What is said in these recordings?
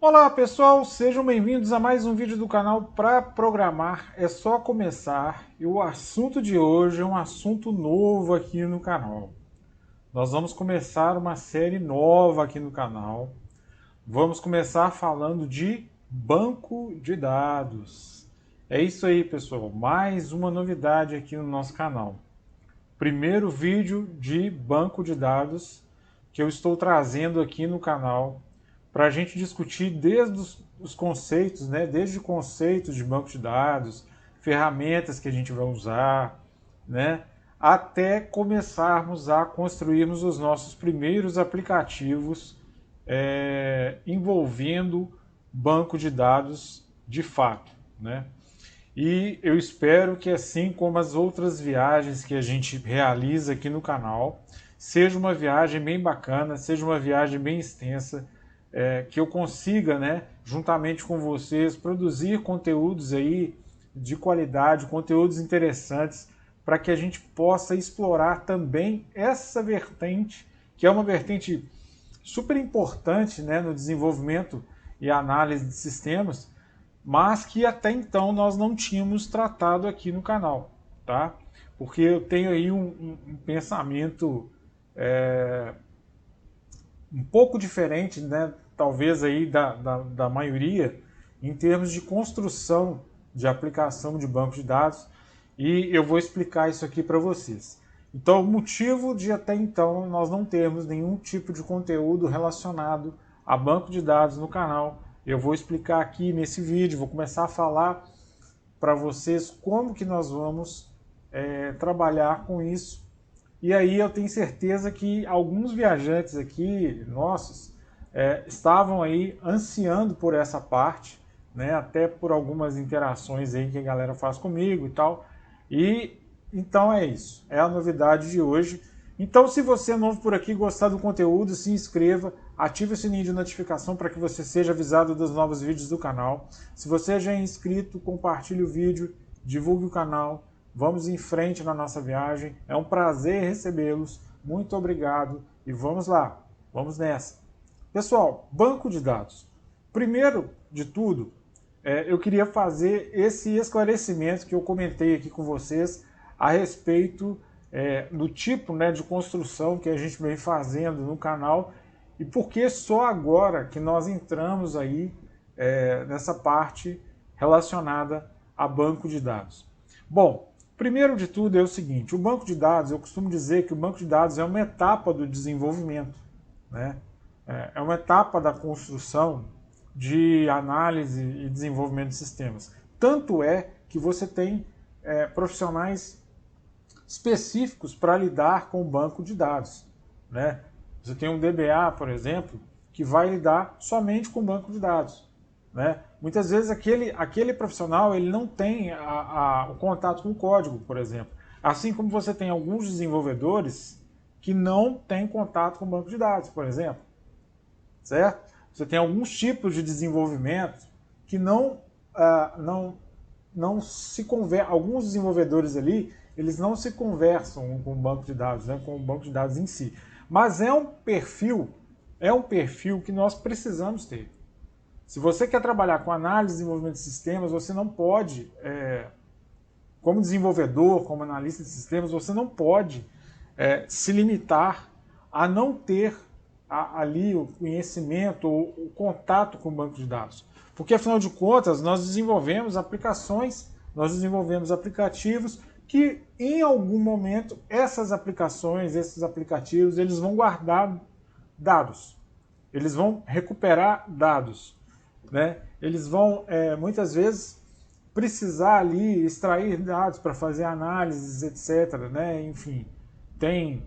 Olá pessoal, sejam bem-vindos a mais um vídeo do canal Para Programar é Só Começar. E o assunto de hoje é um assunto novo aqui no canal. Nós vamos começar uma série nova aqui no canal. Vamos começar falando de banco de dados. É isso aí pessoal, mais uma novidade aqui no nosso canal. Primeiro vídeo de banco de dados que eu estou trazendo aqui no canal para a gente discutir desde os conceitos, né? Desde conceitos de banco de dados, ferramentas que a gente vai usar, né? Até começarmos a construirmos os nossos primeiros aplicativos envolvendo banco de dados de fato, né? E eu espero que, assim como as outras viagens que a gente realiza aqui no canal, seja uma viagem bem bacana, seja uma viagem bem extensa, que eu consiga, né, juntamente com vocês, produzir conteúdos aí de qualidade, conteúdos interessantes, para que a gente possa explorar também essa vertente, que é uma vertente super importante, né, no desenvolvimento e análise de sistemas, mas que até então nós não tínhamos tratado aqui no canal, tá? Porque eu tenho aí um pensamento um pouco diferente, né, talvez aí da maioria, em termos de construção de aplicação de banco de dados, e eu vou explicar isso aqui para vocês. Então, o motivo de até então nós não termos nenhum tipo de conteúdo relacionado a banco de dados no canal, eu vou explicar aqui nesse vídeo, vou começar a falar para vocês como que nós vamos trabalhar com isso. E aí eu tenho certeza que alguns viajantes aqui, nossos, estavam aí ansiando por essa parte, né, até por algumas interações aí que a galera faz comigo e tal. E então é isso, é a novidade de hoje. Então, se você é novo por aqui, gostar do conteúdo, se inscreva, ative o sininho de notificação para que você seja avisado dos novos vídeos do canal. Se você já é inscrito, compartilhe o vídeo, divulgue o canal. Vamos em frente na nossa viagem. É um prazer recebê-los. Muito obrigado e vamos lá. Vamos nessa. Pessoal, banco de dados. Primeiro de tudo, eu queria fazer esse esclarecimento que eu comentei aqui com vocês a respeito do tipo, né, de construção que a gente vem fazendo no canal e por que só agora que nós entramos aí nessa parte relacionada a banco de dados. Bom, primeiro de tudo é o seguinte, o banco de dados, eu costumo dizer que o banco de dados é uma etapa do desenvolvimento, né? É uma etapa da construção de análise e desenvolvimento de sistemas. Tanto é que você tem profissionais específicos para lidar com o banco de dados, né? Você tem um DBA, por exemplo, que vai lidar somente com o banco de dados, né? Muitas vezes aquele profissional ele não tem o contato com o código, por exemplo. Assim como você tem alguns desenvolvedores que não têm contato com o banco de dados, por exemplo. Certo? Você tem alguns tipos de desenvolvimento que não se conversam. Alguns desenvolvedores ali, eles não se conversam com o banco de dados, né, com o banco de dados em si. Mas é um perfil que nós precisamos ter. Se você quer trabalhar com análise e desenvolvimento de sistemas, você não pode, como desenvolvedor, como analista de sistemas, você não pode se limitar a não ter ali o conhecimento, o contato com o banco de dados. Porque, afinal de contas, nós desenvolvemos aplicações, nós desenvolvemos aplicativos que, em algum momento, essas aplicações, esses aplicativos, eles vão guardar dados. Eles vão recuperar dados, né? Eles vão, muitas vezes, precisar ali extrair dados para fazer análises, etc., né? Enfim, tem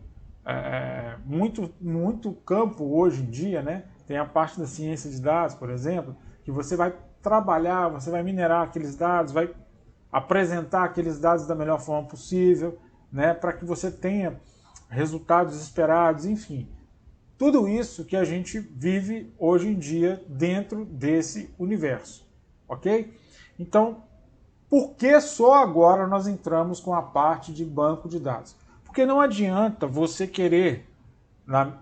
muito campo hoje em dia, né? Tem a parte da ciência de dados, por exemplo, que você vai trabalhar, você vai minerar aqueles dados, vai apresentar aqueles dados da melhor forma possível, né? Para que você tenha resultados esperados, enfim. Tudo isso que a gente vive hoje em dia dentro desse universo, ok? Então, por que só agora nós entramos com a parte de banco de dados? Porque não adianta você querer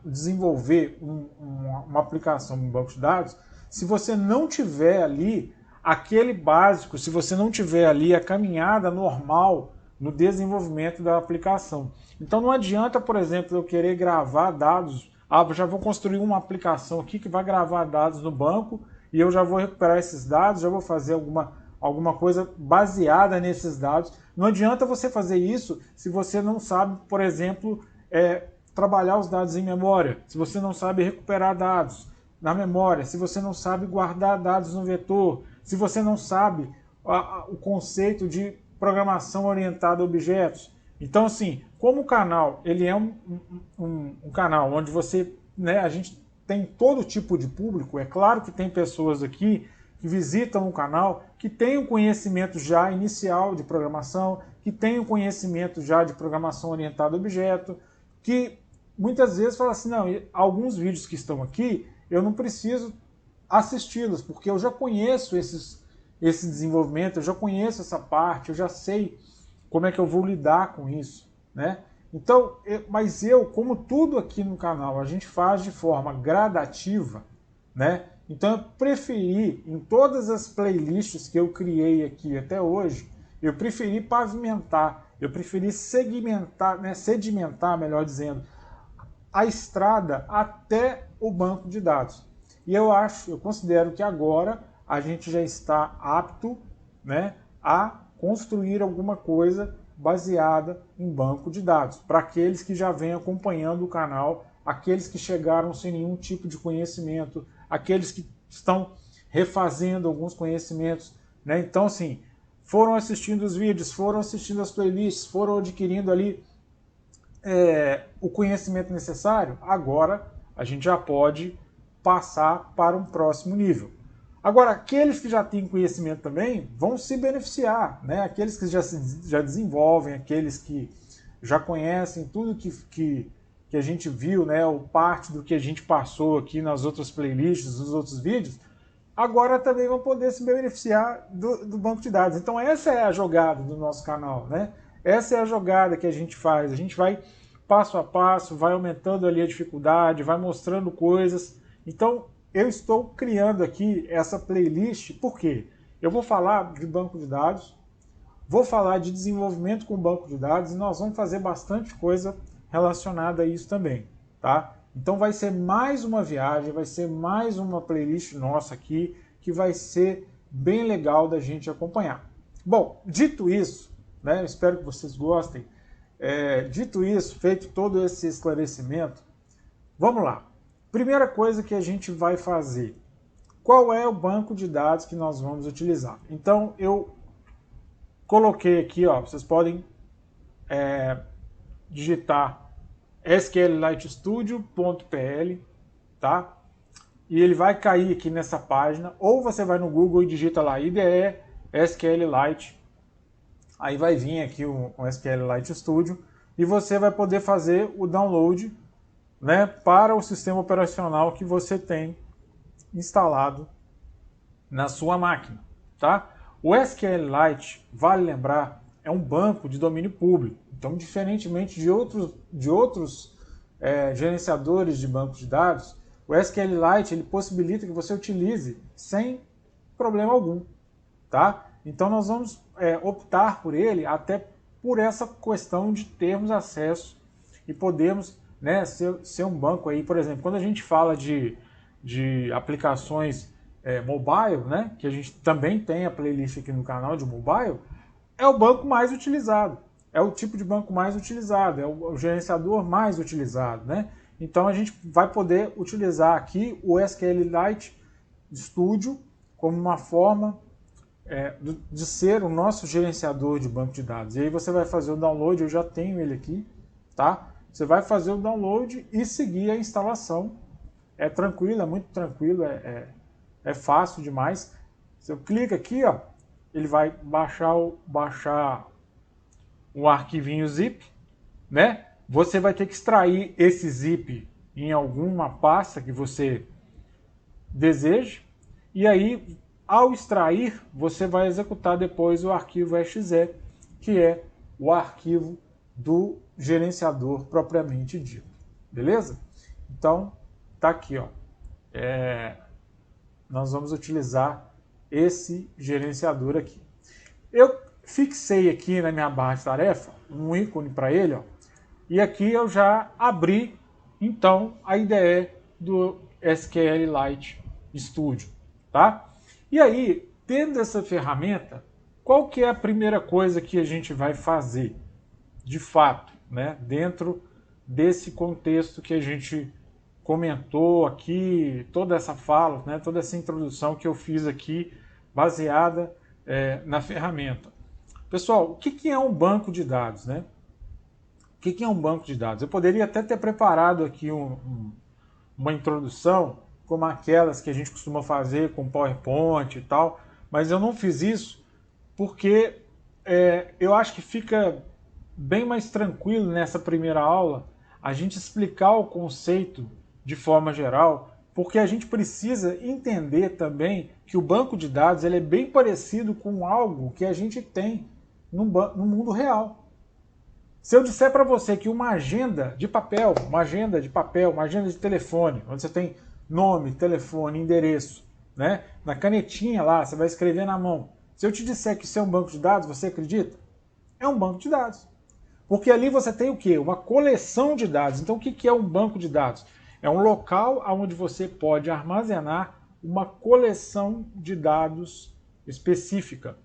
desenvolver uma aplicação em banco de dados se você não tiver ali aquele básico, se você não tiver ali a caminhada normal no desenvolvimento da aplicação. Então não adianta, por exemplo, eu querer gravar dados, já vou construir uma aplicação aqui que vai gravar dados no banco e eu já vou recuperar esses dados, já vou fazer alguma coisa baseada nesses dados. Não adianta você fazer isso se você não sabe, por exemplo, trabalhar os dados em memória, se você não sabe recuperar dados na memória, se você não sabe guardar dados no vetor, se você não sabe o conceito de programação orientada a objetos. Então, assim, como o canal ele é um canal onde você, né, a gente tem todo tipo de público, é claro que tem pessoas aqui que visitam o canal, que têm um conhecimento já inicial de programação, que têm um conhecimento já de programação orientada a objeto, que muitas vezes falam assim, não, alguns vídeos que estão aqui, eu não preciso assisti-los, porque eu já conheço esse desenvolvimento, eu já conheço essa parte, eu já sei como é que eu vou lidar com isso, né? Então, mas como tudo aqui no canal a gente faz de forma gradativa, né? Então eu preferi, em todas as playlists que eu criei aqui até hoje, eu preferi pavimentar, eu preferi segmentar, né, sedimentar, melhor dizendo, a estrada até o banco de dados. E eu considero que agora a gente já está apto, né, a construir alguma coisa baseada em banco de dados, para aqueles que já vêm acompanhando o canal, aqueles que chegaram sem nenhum tipo de conhecimento, aqueles que estão refazendo alguns conhecimentos, né? Então, assim, foram assistindo os vídeos, foram assistindo as playlists, foram adquirindo ali o conhecimento necessário, agora a gente já pode passar para um próximo nível. Agora, aqueles que já têm conhecimento também vão se beneficiar, né? Aqueles que já desenvolvem, aqueles que já conhecem tudo que a gente viu, né? Ou parte do que a gente passou aqui nas outras playlists, nos outros vídeos, agora também vão poder se beneficiar do banco de dados. Então essa é a jogada do nosso canal, né? Essa é a jogada que a gente faz. A gente vai passo a passo, vai aumentando ali a dificuldade, vai mostrando coisas. Então eu estou criando aqui essa playlist, por quê? Eu vou falar de banco de dados, vou falar de desenvolvimento com banco de dados e nós vamos fazer bastante coisa relacionada a isso também, tá? Então vai ser mais uma viagem, vai ser mais uma playlist nossa aqui, que vai ser bem legal da gente acompanhar. Bom, dito isso, né, espero que vocês gostem, dito isso, feito todo esse esclarecimento, vamos lá. Primeira coisa que a gente vai fazer, qual é o banco de dados que nós vamos utilizar? Então eu coloquei aqui, ó, vocês podem digitar SQLitestudio.pl, tá? E ele vai cair aqui nessa página, ou você vai no Google e digita lá IDE SQLite, aí vai vir aqui um SQLite Studio e você vai poder fazer o download, né, para o sistema operacional que você tem instalado na sua máquina, tá? O SQLite, vale lembrar, é um banco de domínio público. Então, diferentemente de outros gerenciadores de bancos de dados, o SQLite ele possibilita que você utilize sem problema algum, tá? Então, nós vamos optar por ele até por essa questão de termos acesso e podermos, né, ser um banco aí, por exemplo, quando a gente fala de aplicações mobile, né, que a gente também tem a playlist aqui no canal de mobile, é o banco mais utilizado, é o tipo de banco mais utilizado, é o gerenciador mais utilizado, né? Então a gente vai poder utilizar aqui o SQLite Studio como uma forma de ser o nosso gerenciador de banco de dados. E aí você vai fazer o download, eu já tenho ele aqui, tá? Você vai fazer o download e seguir a instalação. É tranquilo, é muito tranquilo, é fácil demais. Você clica aqui, ó, ele vai baixar um arquivinho zip, né? Você vai ter que extrair esse zip em alguma pasta que você deseje. E aí, ao extrair, você vai executar depois o arquivo exe, que é o arquivo do gerenciador propriamente dito. Beleza? Então, tá aqui, ó. nós vamos utilizar esse gerenciador aqui. Eu fixei aqui na minha barra de tarefa um ícone para ele, ó, e aqui eu já abri então a IDE do SQLite Studio, tá? E aí, dentro dessa ferramenta, qual que é a primeira coisa que a gente vai fazer, de fato, né, dentro desse contexto que a gente comentou aqui, toda essa fala, né, toda essa introdução que eu fiz aqui, baseada na ferramenta. Pessoal, o que é um banco de dados, né? O que é um banco de dados? Eu poderia até ter preparado aqui uma introdução, como aquelas que a gente costuma fazer com PowerPoint e tal, mas eu não fiz isso porque eu acho que fica bem mais tranquilo nessa primeira aula a gente explicar o conceito de forma geral, porque a gente precisa entender também que o banco de dados ele é bem parecido com algo que a gente tem no mundo real. Se eu disser para você que uma agenda de papel, uma agenda de telefone, onde você tem nome, telefone, endereço, né? Na canetinha lá, você vai escrever na mão. Se eu te disser que isso é um banco de dados, você acredita? É um banco de dados. Porque ali você tem o quê? Uma coleção de dados. Então o que é um banco de dados? É um local onde você pode armazenar uma coleção de dados específica.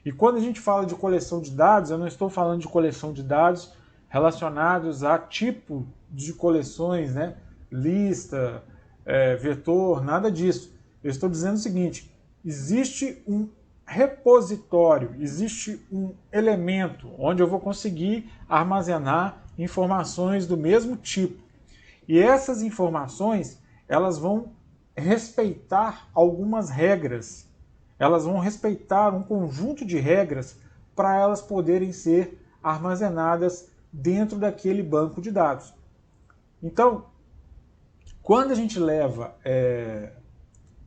E quando a gente fala de coleção de dados, eu não estou falando de coleção de dados relacionados a tipo de coleções, né? Lista, vetor, nada disso. Eu estou dizendo o seguinte, existe um repositório, existe um elemento onde eu vou conseguir armazenar informações do mesmo tipo. E essas informações, elas vão respeitar algumas regras. Elas vão respeitar um conjunto de regras para elas poderem ser armazenadas dentro daquele banco de dados. Então, quando a gente leva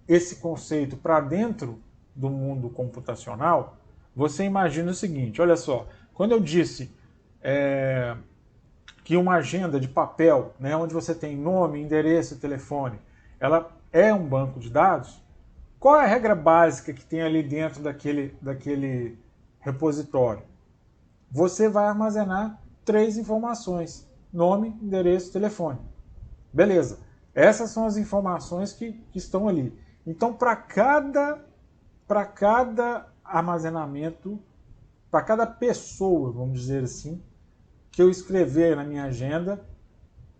esse conceito para dentro do mundo computacional, você imagina o seguinte, olha só, quando eu disse que uma agenda de papel, né, onde você tem nome, endereço e telefone, ela é um banco de dados, qual é a regra básica que tem ali dentro daquele repositório? Você vai armazenar 3 informações, nome, endereço e telefone. Beleza, essas são as informações que estão ali. Então, para cada armazenamento, para cada pessoa, vamos dizer assim, que eu escrever na minha agenda,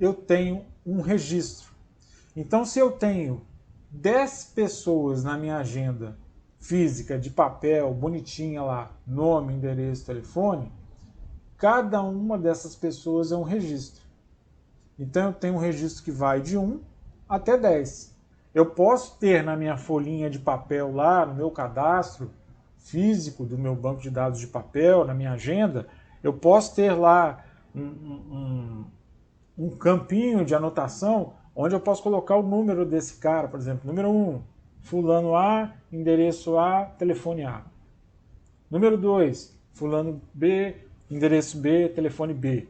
eu tenho um registro. Então, se eu tenho 10 pessoas na minha agenda física, de papel, bonitinha lá, nome, endereço, telefone, cada uma dessas pessoas é um registro. Então, eu tenho um registro que vai de 1 até 10. Eu posso ter na minha folhinha de papel lá, no meu cadastro físico do meu banco de dados de papel, na minha agenda, eu posso ter lá um campinho de anotação onde eu posso colocar o número desse cara, por exemplo, número 1, fulano A, endereço A, telefone A. Número 2, fulano B, endereço B, telefone B.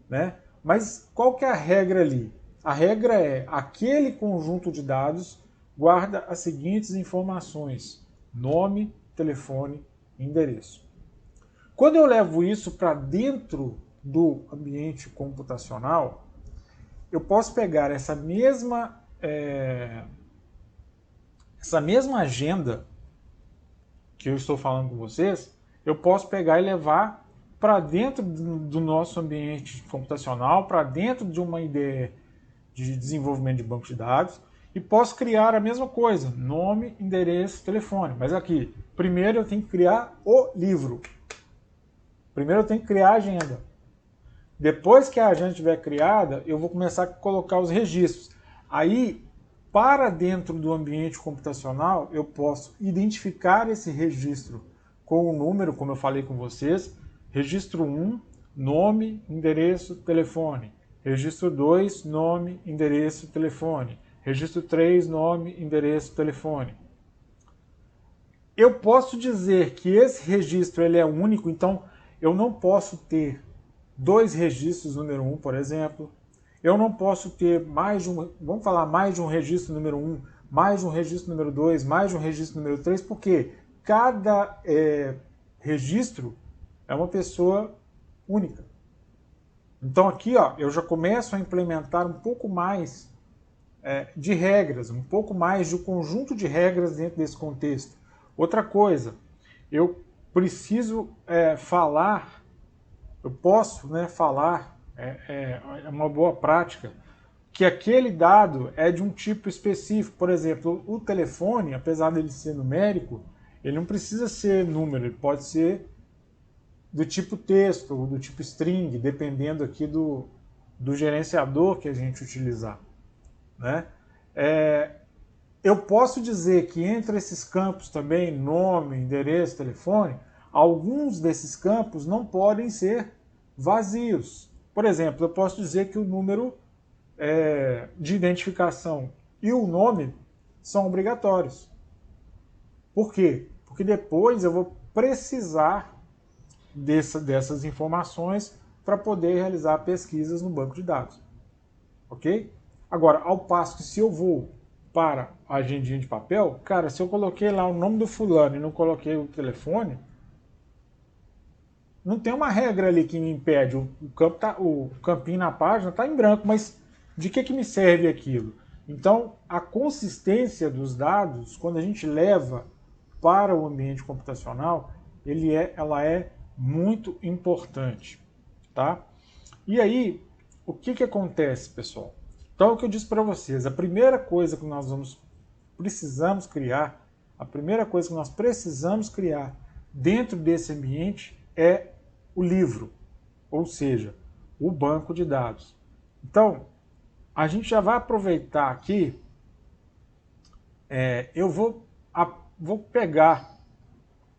Né? Mas qual que é a regra ali? A regra é, aquele conjunto de dados guarda as seguintes informações, nome, telefone e endereço. Quando eu levo isso para dentro do ambiente computacional, eu posso pegar essa mesma agenda que eu estou falando com vocês, eu posso pegar e levar para dentro do nosso ambiente computacional, para dentro de uma ideia de desenvolvimento de banco de dados, e posso criar a mesma coisa, nome, endereço, telefone. Mas aqui, primeiro eu tenho que criar o livro. Primeiro eu tenho que criar a agenda. Depois que a agenda estiver criada, eu vou começar a colocar os registros. Aí, para dentro do ambiente computacional, eu posso identificar esse registro com o número, como eu falei com vocês. Registro 1, nome, endereço, telefone. Registro 2, nome, endereço, telefone. Registro 3, nome, endereço, telefone. Eu posso dizer que esse registro ele é único, então eu não posso ter 2 registros número 1, por exemplo. Eu não posso ter mais de um registro número 1 mais de um registro número 2, mais de um registro número 3, porque cada registro é uma pessoa única. Então aqui ó, eu já começo a implementar um pouco mais de regras, um pouco mais de um conjunto de regras dentro desse contexto. Outra coisa, eu preciso falar, eu posso falar, é uma boa prática, que aquele dado é de um tipo específico. Por exemplo, o telefone, apesar dele ser numérico, ele não precisa ser número, ele pode ser do tipo texto ou do tipo string, dependendo aqui do gerenciador que a gente utilizar, né? Eu posso dizer que entre esses campos também, nome, endereço, telefone, alguns desses campos não podem ser vazios. Por exemplo, eu posso dizer que o número de identificação e o nome são obrigatórios. Por quê? Porque depois eu vou precisar dessas informações para poder realizar pesquisas no banco de dados. Ok? Agora, ao passo que se eu vou para a agendinha de papel, cara, se eu coloquei lá o nome do fulano e não coloquei o telefone, não tem uma regra ali que me impede. O campinho na página está em branco, mas de que me serve aquilo? Então, a consistência dos dados, quando a gente leva para o ambiente computacional, ela é muito importante, tá? E aí, o que acontece, pessoal? Então, o que eu disse para vocês, a primeira coisa que nós precisamos criar dentro desse ambiente é o livro, ou seja, o banco de dados. Então, a gente já vai aproveitar aqui, eu vou pegar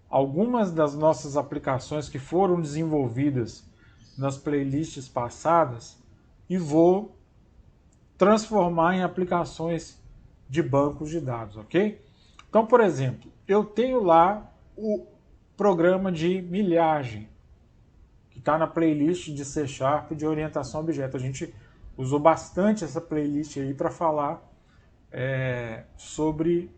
algumas das nossas aplicações que foram desenvolvidas nas playlists passadas e vou transformar em aplicações de bancos de dados, ok? Então, por exemplo, eu tenho lá o programa de milhagem, que está na playlist de C# de orientação a objeto. A gente usou bastante essa playlist aí para falar sobre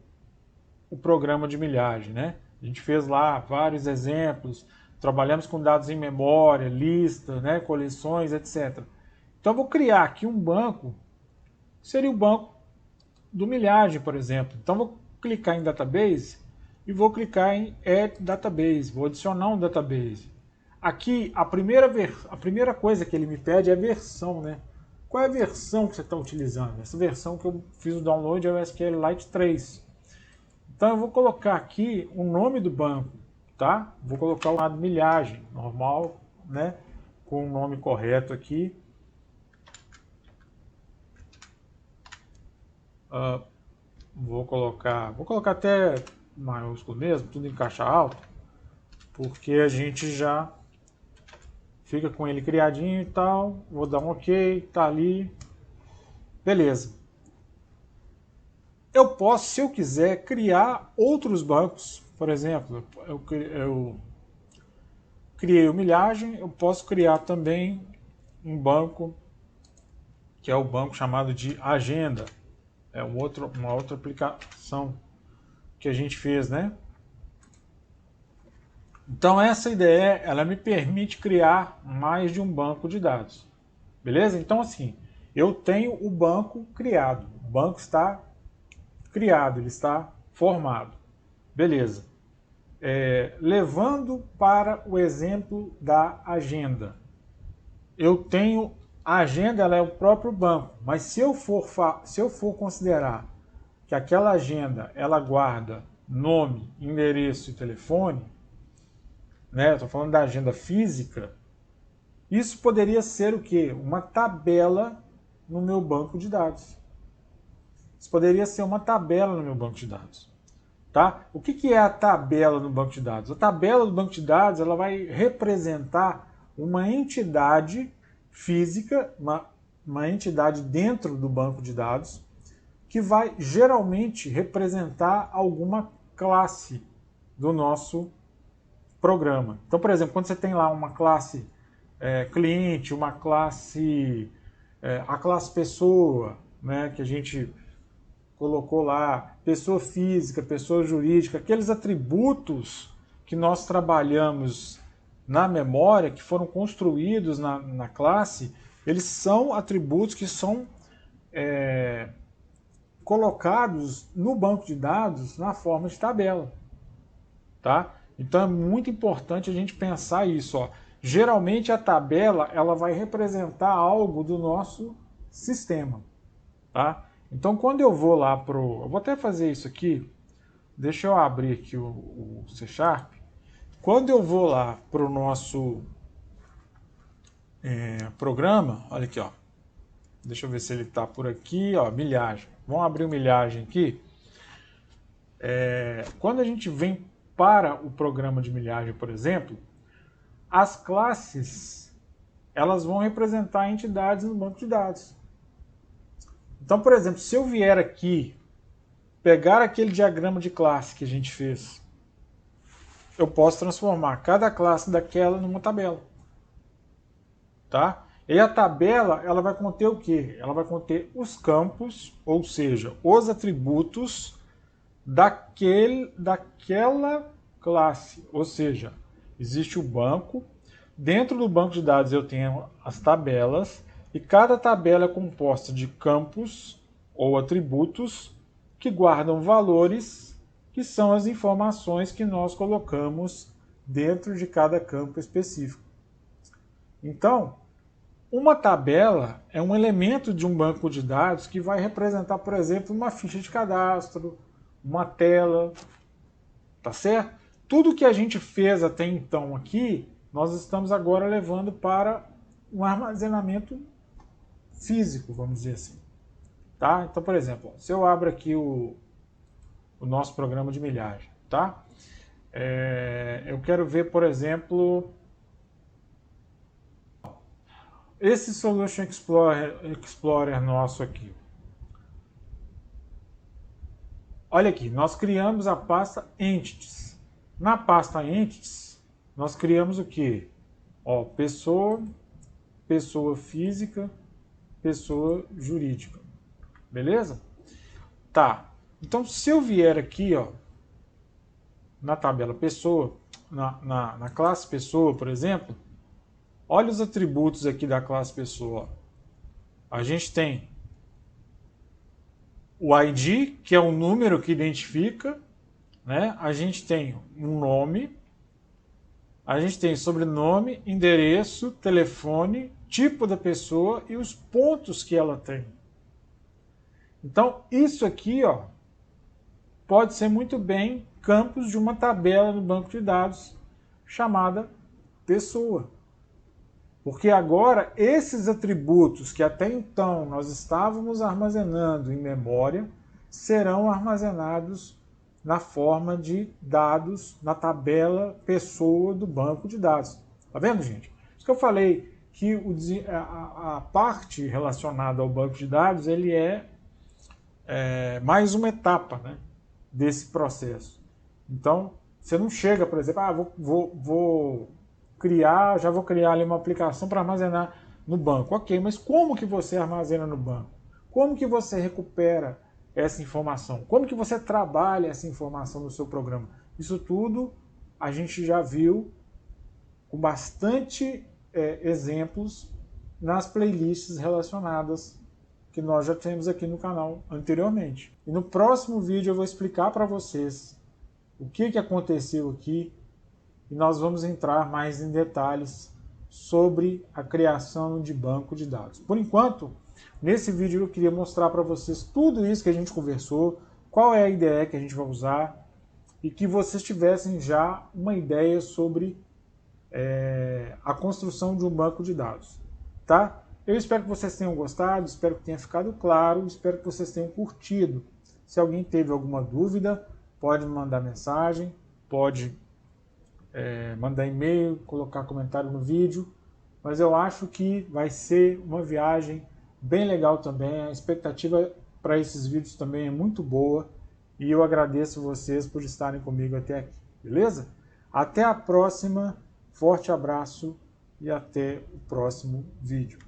o programa de milhagem, né? A gente fez lá vários exemplos, trabalhamos com dados em memória, lista, né, coleções, etc. Então eu vou criar aqui um banco, que seria o banco do milhagem, por exemplo. Então eu vou clicar em Database e vou clicar em Add Database, vou adicionar um database. Aqui a primeira coisa que ele me pede é a versão, né? Qual é a versão que você está utilizando? Essa versão que eu fiz o download é o SQLite 3. Então eu vou colocar aqui o nome do banco, tá? Vou colocar o lado milhagem, normal, né? Com o nome correto aqui. Vou colocar até maiúsculo mesmo, tudo em caixa alta, porque a gente já fica com ele criadinho e tal. Vou dar um OK, tá ali. Beleza. Eu posso, se eu quiser, criar outros bancos. Por exemplo, eu criei o milhagem, eu posso criar também um banco, que é o banco chamado de agenda. É uma outra aplicação que a gente fez, né? Então essa ideia, ela me permite criar mais de um banco de dados. Beleza? Então assim, eu tenho o banco criado. O banco está criado, ele está formado. Beleza. Levando para o exemplo da agenda. Eu tenho a agenda, ela é o próprio banco, mas se eu for considerar que aquela agenda ela guarda nome, endereço e telefone, né? Estou falando da agenda física. Isso poderia ser o quê? Uma tabela no meu banco de dados. Isso poderia ser uma tabela no meu banco de dados. Tá? O que é a tabela no banco de dados? A tabela do banco de dados ela vai representar uma entidade física, uma entidade dentro do banco de dados, que vai geralmente representar alguma classe do nosso programa. Então, por exemplo, quando você tem lá uma classe cliente, uma classe, a classe pessoa, né, que a gente colocou lá pessoa física, pessoa jurídica, aqueles atributos que nós trabalhamos na memória, que foram construídos na classe, eles são atributos que são colocados no banco de dados na forma de tabela. Tá? Então é muito importante a gente pensar isso. Ó. Geralmente a tabela ela vai representar algo do nosso sistema. Tá? Então quando eu vou lá para o... Eu vou até fazer isso aqui. Deixa eu abrir aqui o C#. Quando eu vou lá para o nosso programa, olha aqui, ó. Deixa eu ver se ele está por aqui, ó, milhagem. Vamos abrir o milhagem aqui. Quando a gente vem para o programa de milhagem, por exemplo, as classes elas vão representar entidades no banco de dados. Então, por exemplo, se eu vier aqui pegar aquele diagrama de classe que a gente fez, eu posso transformar cada classe daquela numa tabela. Tá? E a tabela ela vai conter o quê? Ela vai conter os campos, ou seja, os atributos daquela classe. Ou seja, existe o banco, dentro do banco de dados eu tenho as tabelas, e cada tabela é composta de campos ou atributos que guardam valores, que são as informações que nós colocamos dentro de cada campo específico. Então, uma tabela é um elemento de um banco de dados que vai representar, por exemplo, uma ficha de cadastro, uma tela, tá certo? Tudo que a gente fez até então aqui, nós estamos agora levando para um armazenamento físico, vamos dizer assim. Tá? Então, por exemplo, se eu abro aqui o nosso programa de milhagem, tá? Eu quero ver, por exemplo, esse Solution Explorer nosso aqui. Olha aqui, nós criamos a pasta Entities. Na pasta Entities, nós criamos o quê? Ó, pessoa, pessoa física, pessoa jurídica. Beleza? Tá. Então, se eu vier aqui, ó, na tabela pessoa, na classe pessoa, por exemplo, olha os atributos aqui da classe pessoa. A gente tem o ID, que é um número que identifica, né? A gente tem um nome, a gente tem sobrenome, endereço, telefone, tipo da pessoa e os pontos que ela tem. Então, isso aqui, ó, pode ser muito bem campos de uma tabela no banco de dados chamada pessoa. Porque agora esses atributos que até então nós estávamos armazenando em memória serão armazenados na forma de dados na tabela pessoa do banco de dados. Tá vendo, gente? Isso que eu falei, que a parte relacionada ao banco de dados ele é mais uma etapa, né, desse processo. Então, você não chega, por exemplo, vou criar ali uma aplicação para armazenar no banco. Ok, mas como que você armazena no banco? Como que você recupera essa informação? Como que você trabalha essa informação no seu programa? Isso tudo a gente já viu com bastante exemplos nas playlists relacionadas que nós já temos aqui no canal anteriormente. E no próximo vídeo eu vou explicar para vocês o que aconteceu aqui e nós vamos entrar mais em detalhes sobre a criação de banco de dados. Por enquanto, nesse vídeo eu queria mostrar para vocês tudo isso que a gente conversou, qual é a IDE que a gente vai usar e que vocês tivessem já uma ideia sobre a construção de um banco de dados. Tá? Eu espero que vocês tenham gostado, espero que tenha ficado claro, espero que vocês tenham curtido. Se alguém teve alguma dúvida, pode me mandar mensagem, pode mandar e-mail, colocar comentário no vídeo, mas eu acho que vai ser uma viagem bem legal também, a expectativa para esses vídeos também é muito boa e eu agradeço vocês por estarem comigo até aqui, beleza? Até a próxima, forte abraço e até o próximo vídeo.